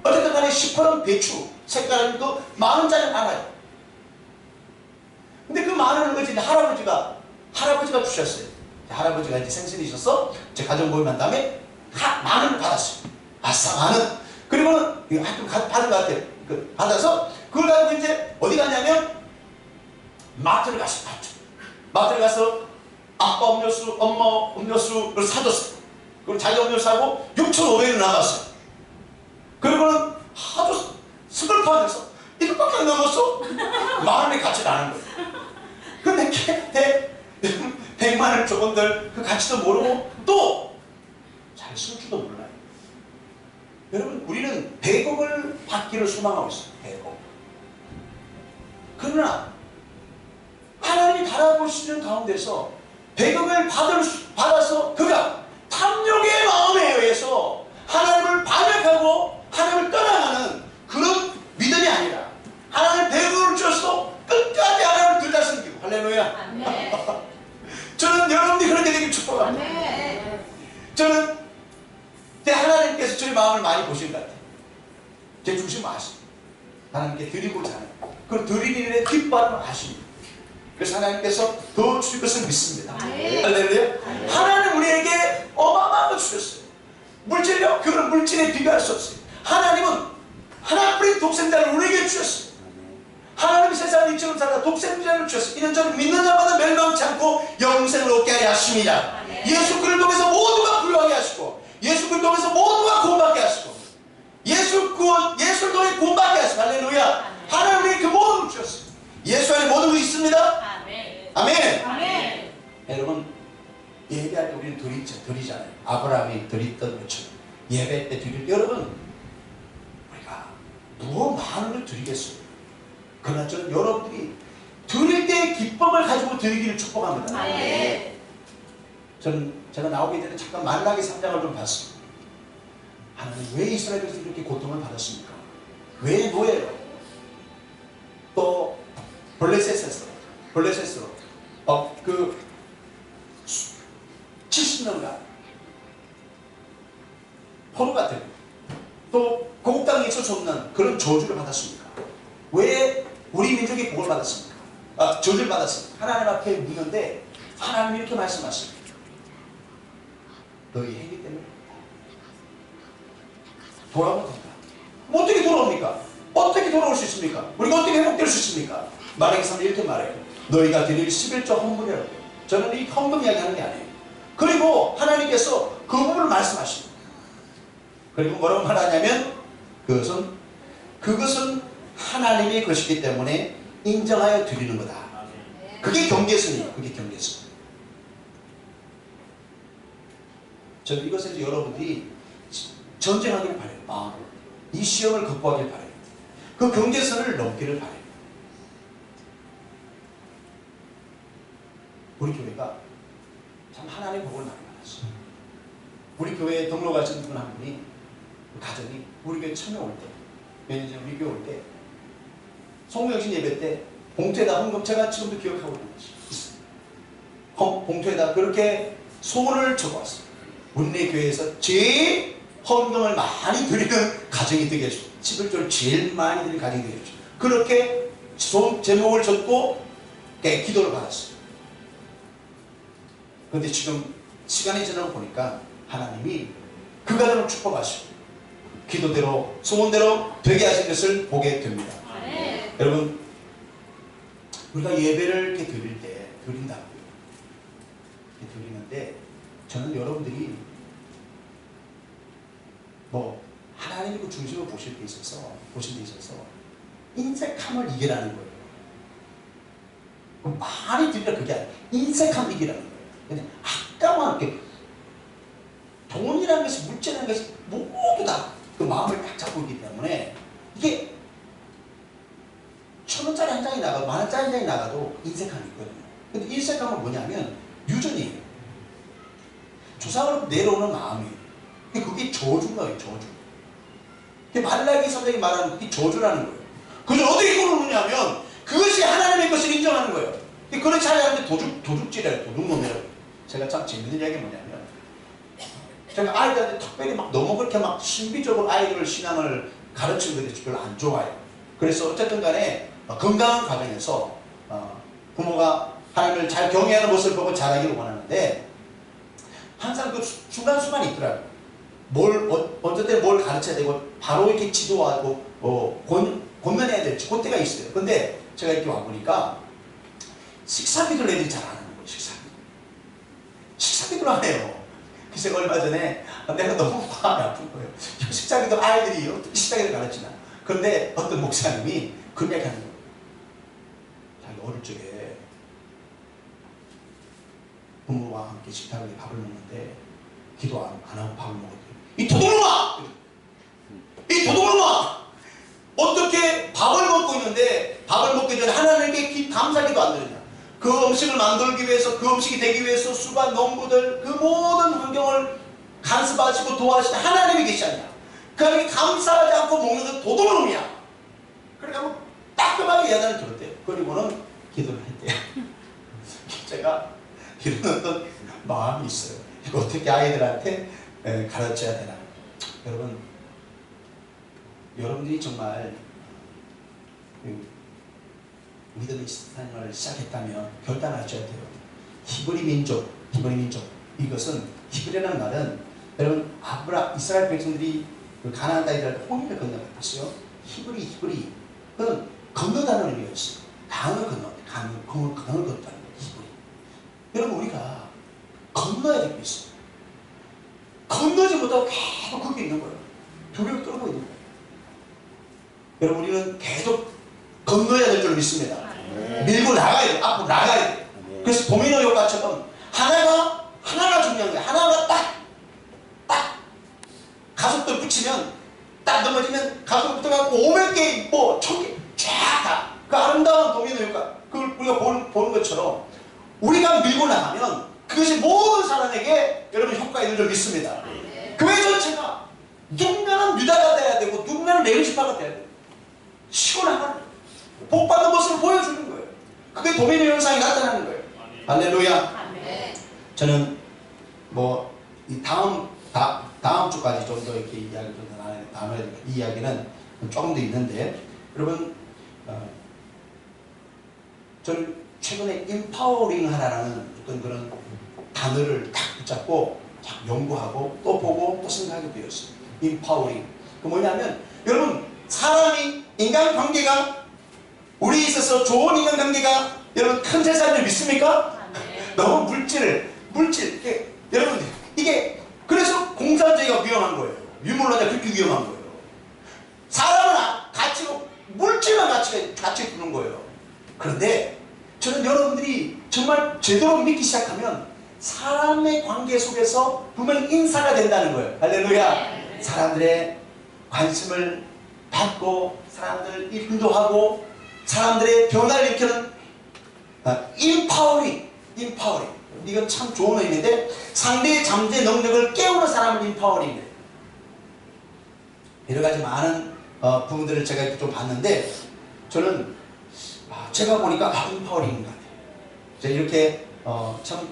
어쨌든 간에 시퍼런 배추 색깔은 그 10,000원짜리 알아요. 근데 그 10,000원을 이제 할아버지가 주셨어요. 할아버지가 이제 생신이셔서 제 가족 모임 한 다음에 10,000원을 받았어요. 아싸 10,000원. 그리고는 하여튼 받은 것 같아요. 받아서 그걸 가지고 이제 어디 가냐면 마트를 갔어요. 마트를 가서 아빠 음료수, 엄마 음료수를 사줬어요. 그리고 자기 음료수 사고 6,500원이 나갔어요. 그리고는 아주 스글퍼하면서 이것밖에 안 남았어? 10,000원의 가치를 아는 거예요. 근데 100만 원 조금들 그 가치도 모르고 또 잘 쓸 줄도 몰라요. 여러분 우리는 100억을 받기를 소망하고 있어요. 100억. 그러나 하나님이 바라보시는 가운데서 100억을 받아서 그가 탐욕의 마음에 의해서 하나님을 반역하고 하나님을 떠나가는 그런 믿음이 아니라 하나님 100억을 주셔서 끝까지 하나님을 들다스기고. 할렐루야. 저는 여러분들이 그렇게 되길 축복합니다. 저는 하나님께서 저의 마음을 많이 보신 것 같아요. 제 중심 아십니다. 하나님께 드리고자 하는 그 드리는 일에 기뻐하는 걸 아십니다. 그래서 하나님께서 더 주실 것을 믿습니다. 할렐루야. 하나님 우리에게 어마어마한 걸 주셨어요. 물질력, 그건 물질에 비교할 수 없어요. 하나님은 하나뿐인 독생자를 우리에게 주셨어요. 하나님이 세상을 이처럼 살아 독생자를 주셨어요. 이는 저는 믿는 자마다 멸망치 않고 영생을 얻게 하려 하십니다. 예수 그리스도를 통해서 모두가 부유하게 하시고 예수 그리스도를 통해서 모두가 구원받게 하시고 예술 구원, 예술 너희 구원받게 하시고 할렐루야. 하나님이 그 모든 걸 주셨어요. 예수 안에 모든 것이 있습니다. 아멘. 아멘. 아멘. 여러분 예배할 때 우리는 드리잖아요. 아브라함이 드렸던 것처럼 예배 때 드릴 때 여러분 우리가 무엇 많은 드리겠어요. 그러나 저는 여러분이 드릴 때의 기쁨을 가지고 드리기를 축복합니다. 아멘. 저는 제가 나오기 전에 잠깐 말라기 3장을 좀 봤습니다. 하나님 왜 이스라엘에서 이렇게 고통을 받았습니까? 왜 노예로 또 블레셋으로 그 70년간 포로가 되고 또 고국 땅에 있을 수 없는 그런 저주를 받았습니까? 왜 우리 민족이 복을 받았습니까? 저주를 받았습니까? 하나님 앞에 묻는데 하나님이 이렇게 말씀하십니다. 너희 행위 때문에 돌아오면 된다. 어떻게 돌아옵니까? 어떻게 돌아올 수 있습니까? 우리가 어떻게 회복될 수 있습니까? 말하기 3장 이렇게 말해요. 너희가 드릴 11조 헌금이라고. 저는 이 헌금 이야기하는 게 아니에요. 그리고 하나님께서 그 부분을 말씀하십니다. 그리고 뭐라고 말하냐면 그것은 하나님의 것이기 때문에 인정하여 드리는 거다. 그게 경계선이에요. 그게 경계선. 저는 이것에서 여러분들이 전쟁하기를 바래요. 마음으로. 이 시험을 극복하길 바래요. 그 경계선을 넘기를 바래요. 우리 교회가 참 하나님의 복을 많이 받았어요. 우리 교회에 등록하신 분 한 분이 가정이 우리 교회 처음에 올 때, 몇 년 전에 우리 교회 올 때 송구영신 예배 때 봉투에다 헌금, 제가 지금도 기억하고 있는 것이 봉투에다 그렇게 소원을 적어왔어요. 우리네 교회에서 제일 헌금을 많이 드리는 가정이 되게 해주죠. 11조를 제일 많이 드리는 가정이 되게 해주죠. 그렇게 제목을 적고 기도를 받았어요. 그런데 지금 시간이 지나고 보니까 하나님이 그 가정을 축복하시고 기도대로 소원대로 되게 하신 것을 보게 됩니다. 네. 여러분 우리가 예배를 이렇게 드린다고요. 이렇게 드리는데 저는 여러분들이 하나님이 그 중심을 보실 데 있어서 인색함을 이기라는 거예요. 많이 드리라 그게 아니에요. 인색함 이기라는 거예요. 근데 아까만 이렇게 돈이라는 것이, 물질이라는 것이 모두 다 그 마음을 딱 잡고 있기 때문에 이게 1,000원짜리 한 장이 나가도 10,000원짜리 한 장이 나가도 인색함이 있거든요. 근데 인색함은 뭐냐면 유전이에요. 조상으로 내려오는 마음이에요. 그게 저주인 거예요. 저주. 말라기 선생님이 말하는 그게 저주라는 거예요. 그걸 어떻게 끊어놓냐면 그것이 하나님의 것을 인정하는 거예요. 그렇지 않으면 도둑질이에요. 도둑놈이라고. 제가 참 재밌는 이야기가 뭐냐면 제가 아이들한테 특별히 너무 그렇게 신비적으로 아이들 신앙을 가르치는 것이 별로 안 좋아해요. 그래서 어쨌든 간에 건강한 과정에서 부모가 하나님을 잘 경외하는 모습을 보고 자라기를 원하는데 항상 그 순간순간이 있더라고요. 어떨 때 뭘 가르쳐야 되고 바로 이렇게 지도하고 권면해야 될지 그때가 있어요. 근데 제가 이렇게 와보니까 식사기도를 애들이 잘 안 하는 거예요. 식사기도를 안 해요. 그래서 얼마 전에 내가 너무 마음이 아픈 거예요. 식사기도 아이들이 어떻게 식사기도를 가르치나. 그런데 어떤 목사님이 그 이야기 하는 거예요. 자기 어릴 적에 부모와 함께 식탁에 밥을 먹는데 기도 안 하고 밥을 먹었대요. 이 도둑놈아! 이 도둑놈아! 어떻게 밥을 먹고 있는데 밥을 먹기 전에 하나님께 감사기도 안 드리냐. 그 음식을 만들기 위해서, 그 음식이 되기 위해서 수가 농부들 그 모든 환경을 간섭하시고 도와주시는 하나님이 계시 않냐. 그러니 감사하지 않고 먹는 건 도둑놈이야. 그러니까 따끔하게 예단을 들었대요. 그리고는 기도를 했대요. 제가 이런 어떤 마음이 있어요. 이거 어떻게 아이들한테 가르쳐야 되나. 여러분들이 정말 믿음의 삶을 시작했다면 결단하셔야 돼요. 히브리 민족 이것은 히브리라는 말은 여러분 이스라엘 백성들이 그 가나안 땅에 홍해를 건너갔어요. 히브리 그건 건너다는 의미가 있어요. 강을 건너다는 거예요. 히브리. 여러분 우리가 건너야 될 게 있어요. 건너지 못하고 계속 거기 있는 거예요. 두려움 떨고 있는 거예요. 건너야 될 줄 믿습니다. 밀고 나가야 돼. 앞으로 나가야 돼. 그래서 도미노 효과처럼 하나가 중요한 거예요. 하나가 딱 가속도 붙이면 딱 넘어지면 가속도 붙어갖고 500개 뭐 1000개 쫙 다 그 아름다운 도미노 효과, 그걸 우리가 보는 것처럼 우리가 밀고 나가면 그것이 모든 사람에게 여러분 효과가 있는 줄 믿습니다. 교회 전체가 누군가는 유다가 돼야 되고 누군가는 레위지파가 돼야 돼요. 치고 나가는 거예요. 복받는 모습을 보여주는 거예요. 그게 도미노 현상이 나타나는 거예요. 할렐루야. 저는 뭐 이 다음 주까지 좀 더 이렇게 이야기를 나눠야 되니까 이 이야기는 조금 더 있는데, 여러분 저는 최근에 인파워링 하라는 어떤 그런 단어를 딱 붙잡고 딱 연구하고 또 보고 또 생각하게 되었어요. 인파워링. 그 뭐냐면 여러분 사람이 인간관계가 우리 있어서 좋은 인간관계가 여러분 큰 재산을 믿습니까? 너무 물질 여러분 이게 그래서 공산주의가 위험한 거예요. 유물론자 그렇게 위험한 거예요. 사람은 가치로 물질만 가치 두는 거예요. 그런데 저는 여러분들이 정말 제대로 믿기 시작하면 사람의 관계 속에서 분명히 인사가 된다는 거예요. 할렐루야. 사람들의 관심을 받고 사람들을 인도하고 사람들의 변화를 일으키는 인파워링. 이건 참 좋은 의미인데 상대의 잠재 능력을 깨우는 사람을 인파워링이에요. 여러 가지 많은 부분들을 제가 좀 봤는데 저는 제가 보니까 인파워링인 것 같아요. 제가 이렇게 참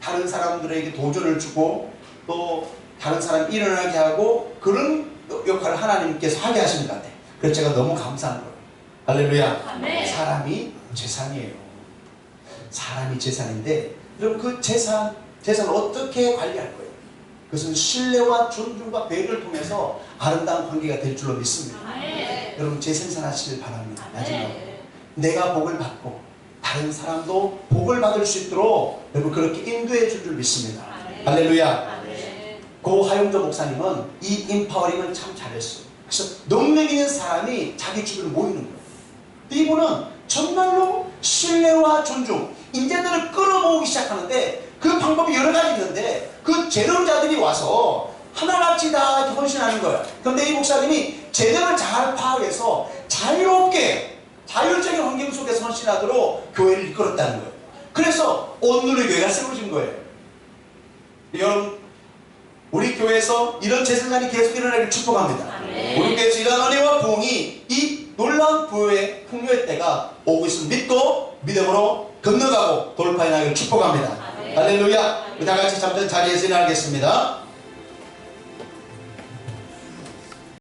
다른 사람들에게 도전을 주고 또 다른 사람이 일어나게 하고 그런 역할을 하나님께서 하게 하시는 것 같아요. 그래서 제가 너무 감사한 거예요. 할렐루야. 사람이 재산이에요. 사람이 재산인데 여러분 그 재산을 어떻게 관리할 거예요? 그것은 신뢰와 존중과 배려를 통해서 아름다운 관계가 될 줄로 믿습니다. 여러분 재생산하시길 바랍니다. 마지막으로 내가 복을 받고 다른 사람도 복을 받을 수 있도록 여러분 그렇게 인도해 줄 줄 믿습니다. 할렐루야. 고 하용조 목사님은 이 인파워링을 참 잘했어요. 그래서 능력 있는 사람이 자기 주변에 모이는 거예요. 이분은 정말로 신뢰와 존중, 인재들을 끌어모으기 시작하는데 그 방법이 여러 가지 있는데 그 재능자들이 와서 하나같이 다 헌신하는 거예요. 그런데 이 목사님이 재능을 잘 파악해서 자율적인 환경 속에서 헌신하도록 교회를 이끌었다는 거예요. 그래서 온누리 교회가 세워진 거예요. 여러분 우리 교회에서 이런 재생산이 계속 일어나길 축복합니다. 우리 교회에서 이런 은혜와 부흥이 이 놀라운 부흥의 풍요의 때가 오고 있음을 믿고 믿음으로 건너가고 돌파해 나가길 축복합니다. 할렐루야. 우리 다같이 잠깐 자리에서 일어나겠습니다.